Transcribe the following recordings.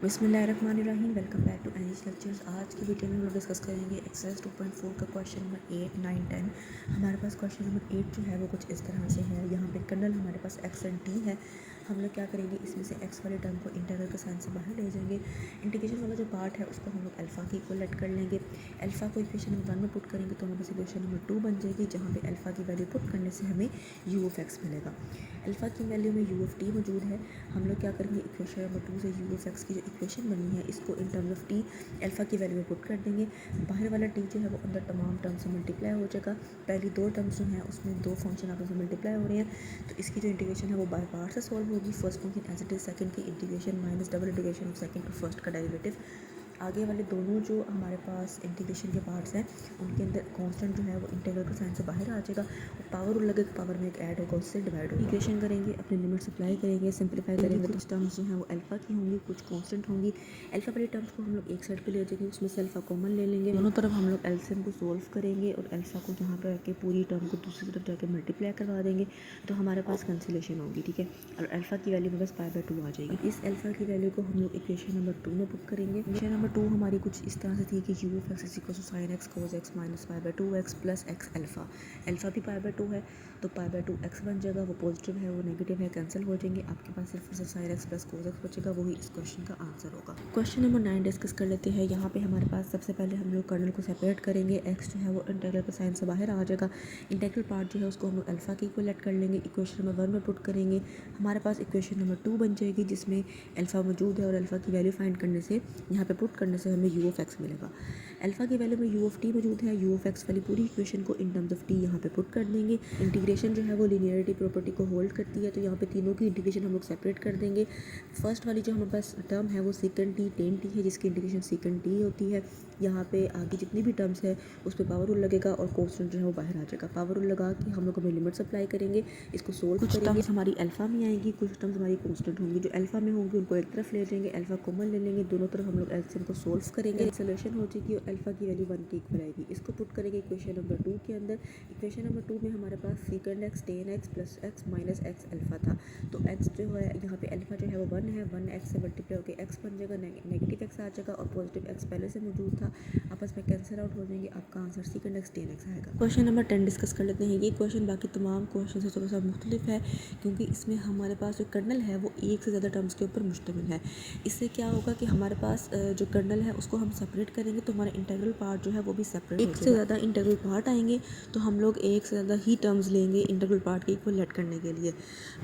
बिस्मिल्लाहिर्रहमानिर्रहीम। Welcome back to Annie's lectures. आज की वीडियो में हम लोग डिस्कस करेंगे एक्सरसाइज 2.4 का क्वेश्चन नंबर 8, 9, 10। हमारे पास क्वेश्चन नंबर 8 जो है वो कुछ इस तरह से है। यहाँ पे कर्नल हमारे पास एक्स एंड टी है। हम लोग क्या करेंगे, इसमें से एक्स वाले टर्म को इंटीग्रल के साइन से बाहर ले जाएंगे। इंटीग्रेशन वाला जो पार्ट है उसको हम लोग अल्फ़ा के इक्वल लेट कर लेंगे। अल्फ़ा को इक्वेशन नंबर 1 में पुट करेंगे तो हमारे पास इक्वेशन नंबर 2 बन जाएगी, जहाँ पे अल्फ़ा की वैल्यू पुट करने से हमें यू ऑफ एक्स मिलेगा। अल्फ़ा की वैल्यू में यू ऑफ टी मौजूद है। हम लोग क्या करेंगे, इक्वेशन नंबर 2 से यू ऑफ एक्स की जो इक्वेशन बनी है इसको in terms of T alpha की वैल्यू में पुट कर देंगे। बाहर वाला टी जो है वो अंदर तमाम टर्म्स से मल्टीप्लाई हो जाएगा। पहली दो टर्म्स जो हैं उसमें दो फंक्शन आपस में मल्टीप्लाई हो रहे हैं, तो इसकी जो इंटीग्रेशन है वो बाय पार्ट से सॉल्व होगी। First function as it is, second की integration minus double integration of second to first का डेरिवेटिव। आगे वाले दोनों जो हमारे पास इंटीग्रेशन के पार्ट्स हैं उनके अंदर कांस्टेंट जो है वो इंटीग्रल के साइन से बाहर आ जाएगा और पावर उल लगेगा, पावर में एक ऐड होगा, उससे डिवाइड होगा। इंटीग्रेशन करेंगे, अपनी लिमिट अप्लाई करेंगे, सिंपलीफाई करेंगे। कुछ टर्म्स जो हैं वो अल्फ़ा की होंगी, कुछ कांस्टेंट होंगी। अल्फ़ा वाली टर्म्स को हम लोग एक साइड पे ले जाएंगे, उसमें से अल्फ़ा कॉमन ले लेंगे। दोनों तरफ हम लोग एलसीएम को सोल्व करेंगे और अल्फ़ा को यहाँ पे रख के पूरी टर्म को दूसरी तरफ जाके मल्टीप्लाई करवा देंगे, तो हमारे पास कैंसिलेशन होगी। ठीक है, और अल्फ़ा की वैल्यू में बस π/2 आ जाएगी। इस अल्फ़ा की वैल्यू को हम लोग इक्वेशन नंबर 2 में पुट करेंगे। इक्वेशन नंबर 2 हमारी कुछ इस तरह से थी कि u of x is equal to sine x cos x minus π/2 x plus x alpha. Alpha भी π/2 है तो π/2 एक्स बन जाएगा, वो पॉजिटिव है वो नेगेटिव है, कैंसिल हो जाएंगे। आपके पास सिर्फ sine x plus cos x बचेगा, वही इस क्वेश्चन का आंसर होगा। क्वेश्चन नंबर 9 डिस्कस कर लेते हैं। यहाँ पे हमारे पास सबसे पहले हम लोग कर्नल को सेपरेट करेंगे। एक्स जो है वो इंटीग्रल के साइन से बाहर आ जाएगा। इंटीग्रल पार्ट जो है उसको हम लोग अल्फ़ा के इक्वल लेट कर लेंगे, इक्वेशन नंबर 1 में पुट करेंगे। हमारे पास इक्वेशन नंबर 2 बन जाएगी जिसमें अल्फ़ा मौजूद है और अल्फ़ा की वैल्यू फाइंड करने से, यहाँ पे पुट करने से हमें यू ऑफ एक्स मिलेगा। अल्फ़ा की वैल्यू में यू ऑफ टी मौजूद है, यू ऑफ एक्स वाली पूरी इक्वेशन को इन टर्म्स ऑफ टी यहाँ पे पुट कर देंगे। इंटीग्रेशन जो है वो लीनियरिटी प्रॉपर्टी को होल्ड करती है, तो यहाँ पे तीनों की इंटीग्रेशन हम लोग सेपरेट कर देंगे। फर्स्ट वाली जो हमारे पास टर्म है वो सीकेंड टी टेन टी है, जिसकी इंटीग्रेशन सीकेंड टी होती है। यहाँ पे आगे जितनी भी टर्म्स है उस पर पावर रूल लगेगा और कॉन्स्टेंट जो है वो बाहर आ जाएगा। पावर रूल लगा के हम लोग अपनी लिमिट्स अप्लाई करेंगे, इसको सोल्व करेंगे। टर्म्स हमारी अल्फ़ा में आएंगी, कुछ टर्म्स हमारी कॉन्स्टेंट होंगी। जो अल्फ़ा में होंगी उनको एक तरफ ले जाएंगे, अल्फ़ा कॉमन ले लेंगे, दोनों तरफ हम लोग एलसीएम को सोल्व करेंगे। सोल्यूशन हो जाएगी और अल्फ़ा की वैल्यू 1 के इक्वल आएगी। इसको पुट करेंगे इक्वेशन नंबर 2 के अंदर। इक्वेशन नंबर 2 में हमारे पास secant x tan x plus x minus x alpha था, तो एक्स जो है यहाँ पे अल्फ़ा जो है वो 1 है, 1 एक्स से मल्टीप्लाई होकर एक्स बन जाएगा, नेगेटिव एक्स आ जाएगा और पॉजिटिव एक्स पहले से मौजूद था, आपस में कैंसिल आउट हो जाएंगे। आपका आंसर सीकेंड एक्स टेन एक्स आएगा। क्वेश्चन नंबर 10 डिस्कस कर लेते हैं। ये क्वेश्चन बाकी तमाम क्वेश्चन से थोड़ा सा मुख्तलिफ है, क्योंकि इसमें हमारे पास जो कर्नल है वो एक से ज़्यादा टर्म्स के ऊपर मुश्तमिल है। इससे क्या होगा कि हमारे पास जो कर्नल है उसको हम सेपरेट करेंगे तो हमारा इंटीग्रल पार्ट जो है वो भी सेपरेट, एक से ज़्यादा इंटीग्रल पार्ट आएंगे तो हम लोग एक से ज़्यादा ही टर्म्स लेंगे इंटीग्रल पार्ट के इक्वल लेट करने के लिए।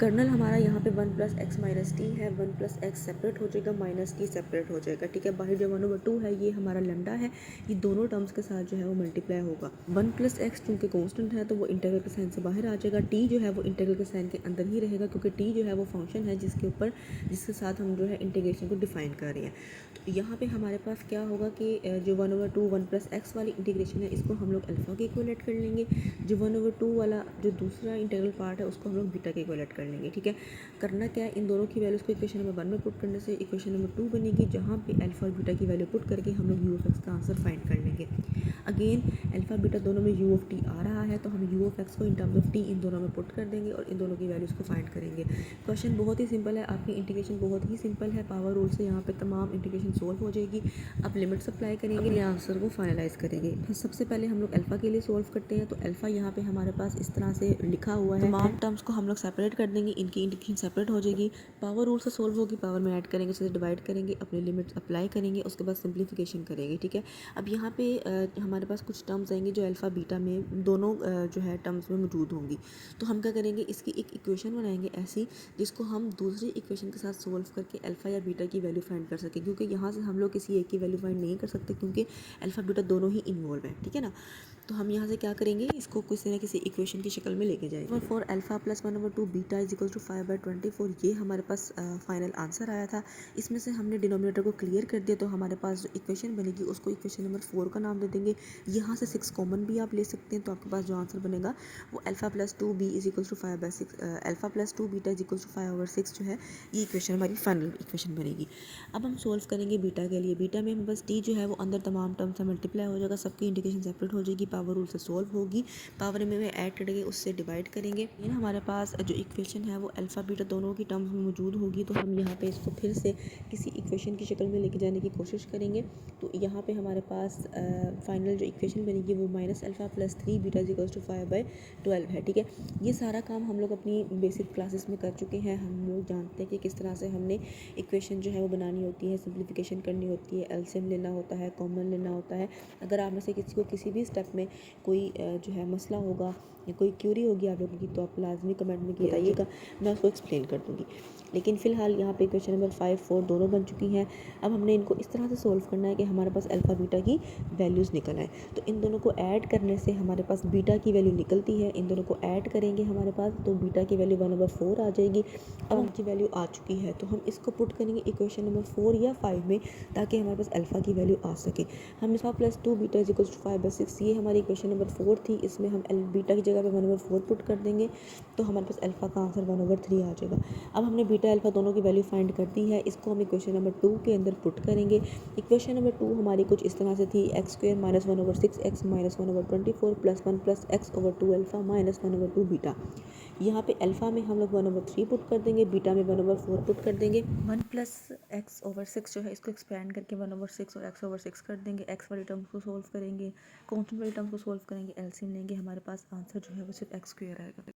कर्नल हमारा यहाँ पे 1 प्लस एक्स माइनस टी है, 1 प्लस एक्स सेपरेट हो जाएगा, माइनस टी सेपरेट हो जाएगा। ठीक है, बाहर जो 1/2 है ये हमारा लैम्डा है, ये दोनों टर्म्स के साथ जो है वो मल्टीप्लाई होगा। 1 प्लस एक्स चूँकि कॉन्स्टेंट है तो वो इंटीग्रल के साइन से बाहर आ जाएगा। टी जो है वो इंटीग्रल के साइन के अंदर ही रहेगा, क्योंकि टी जो है वो फंक्शन है जिसके साथ हम जो है इंटीग्रेशन को डिफाइन कर रहे हैं। तो यहाँ पे हमारे पास क्या होगा कि जो 1/2 1 प्लस एक्स वाली इंटीग्रेशन है इसको हम लोग अल्फ़ा के इक्वलेट कर लेंगे। जो 1/2 वाला जो दूसरा इंटीग्रल पार्ट है उसको हम लोग बीटा के इक्वलेट कर लेंगे। ठीक है, करना क्या है, इन दोनों की वैल्यूज़ को इक्वेशन नंबर 1 में पुट करने से इक्वेशन नंबर 2 बनेगी, जहाँ पे अल्फ़ा और बीटा की वैल्यू पुट करके हम लोग यू ऑफ एक्स का आंसर फाइंड कर लेंगे। अगेन अल्फ़ा बीटा दोनों में यू ऑफ टी आ रहा है, तो हम यू ऑफ एक्स को इन टर्म्स ऑफ टी इन दोनों में पुट कर देंगे और इन दोनों की वैल्यूज़ को फाइंड करेंगे। क्वेश्चन बहुत ही सिंपल है, आपकी इंटीग्रेशन बहुत ही सिंपल है, पावर रूल से यहाँ पे तमाम इंटीग्रेशन सोल्व हो जाएगी। आप लिमिट्स अप्लाई करेंगे, अपने आंसर को फाइनलाइज करेंगे। फिर सबसे पहले हम लोग अल्फ़ा के लिए सोल्व करते हैं, तो अल्फ़ा यहाँ पे हमारे पास इस तरह से लिखा हुआ है। तमाम टर्म्स को हम लोग सेपरेट कर देंगे, इनकी इंटीग्रेशन सेपरेट हो जाएगी। पावर रूल से सोल्व होगी, पावर में ऐड करेंगे, उसे डिवाइड करेंगे, अपने लिमिट्स अप्लाई करेंगे, उसके बाद सिंप्लीफिकेशन करेंगे। ठीक है, अब यहाँ पे हमारे पास कुछ टर्म्स आएंगे जो अल्फ़ा बीटा में दोनों जो है टर्म्स में मौजूद होंगी, तो हम क्या करेंगे, इसकी एक इक्वेशन बनाएंगे ऐसी जिसको हम दूसरी इक्वेशन के साथ सोल्व करके अल्फ़ा या बीटा की वैल्यू फाइंड कर सकें, क्योंकि यहाँ से हम लोग किसी एक की वैल्यू फाइंड नहीं कर सकते क्योंकि अल्फ़ा बीटा दोनों ही इन्वॉल्व है। ठीक है ना, तो हम यहाँ से क्या करेंगे, इसको किसी न किसी इक्वेशन की शक्ल में लेके जाएंगे। For alpha plus 1/2 beta is equal to 5/24, ये हमारे पास फाइनल आंसर आया था। इसमें से हमने डिनोमिनेटर को क्लियर कर दिया, तो हमारे पास जो इक्वेशन बनेगी उसको इक्वेशन नंबर 4 का नाम दे देंगे। यहाँ से 6 कॉमन भी आप ले सकते हैं, तो आपके पास जो आंसर बनेगा वो alpha plus 2b is equal to 5/6, alpha plus 2 beta is equal to 5/6 जो है ये इक्वेशन हमारी फाइनल इक्वेशन बनेगी। अब हम सोल्व करेंगे बीटा के लिए। बीटा में हमें बस टी जो है वो अंदर तमाम टर्म से मल्टीप्लाई हो जाएगा, सबकी इंडिकेशन सेपरेट हो जाएगी, पावर रूल से सॉल्व होगी, पावर में ऐड करेंगे, उससे डिवाइड करेंगे। ये ना हमारे पास जो इक्वेशन है वो अल्फ़ा बीटा दोनों की टर्म्स में मौजूद होगी, तो हम यहाँ पे इसको फिर से किसी इक्वेशन की शक्ल में लेके जाने की कोशिश करेंगे। तो यहाँ पे हमारे पास फाइनल जो इक्वेशन बनेगी वो minus alpha plus 3 beta equals to 5/12 है। ठीक है, ये सारा काम हम लोग अपनी बेसिक क्लासेस में कर चुके हैं। हम लोग जानते हैं कि किस तरह से हमने इक्वेशन जो है वो बनानी होती है, सिंप्लीफिकेशन करनी होती है, एलसीएम लेना होता है, कॉमन लेना होता है। अगर आप में से किसी को किसी भी स्टेप में कोई जो है मसला होगा या कोई क्यूरी होगी आप लोगों की, तो आप लाजमी कमेंट में बताइएगा, मैं उसको एक्सप्लेन कर दूँगी। लेकिन फ़िलहाल यहाँ पे क्वेश्चन नंबर 5, 4 दोनों बन चुकी हैं। अब हमने इनको इस तरह से सोल्व करना है कि हमारे पास अल्फ़ा बीटा की वैल्यूज़ निकल आए। तो इन दोनों को ऐड करने से हमारे पास बीटा की वैल्यू निकलती है। इन दोनों को ऐड करेंगे हमारे पास, तो बीटा की वैल्यू 1/4 आ जाएगी। अब उनकी वैल्यू आ चुकी है, तो हम इसको पुट करेंगे इक्वेशन नंबर 4 या 5 में, ताकि हमारे पास अल्फ़ा की वैल्यू आ सके। हम इसका plus 2 beta is equals to 5/6, ये हमारी इक्वेशन नंबर 4 थी। इसमें हम बीटा की जगह पे 1/4 पुट कर देंगे, तो हमारे पास अल्फ़ा का आंसर 1/3 आ जाएगा। अब हमने बीटा अल्फ़ा दोनों की वैल्यू फाइंड कर दी है, इसको हम इक्वेशन नंबर 2 के अंदर पुट करेंगे। इक्वेशन नंबर 2 हमारी कुछ इस तरह से थी, x² minus 1/6 x minus 1/24 plus 1 plus x/2 alpha minus 1/2 beta. यहाँ पे अल्फ़ा में हम लोग 1/3 पुट कर देंगे, बीटा में 1/4 पुट कर देंगे। 1 प्लस x/6 जो है इसको एक्सपेंड करके 1/6 और x/6 कर देंगे। x वाली टर्म्स को सोल्व करेंगे, कॉन्स्टेंट वाली टर्म्स को सोल्व करेंगे, एलसीएम लेंगे, हमारे पास आंसर जो है वो सिर्फ x² आएगा।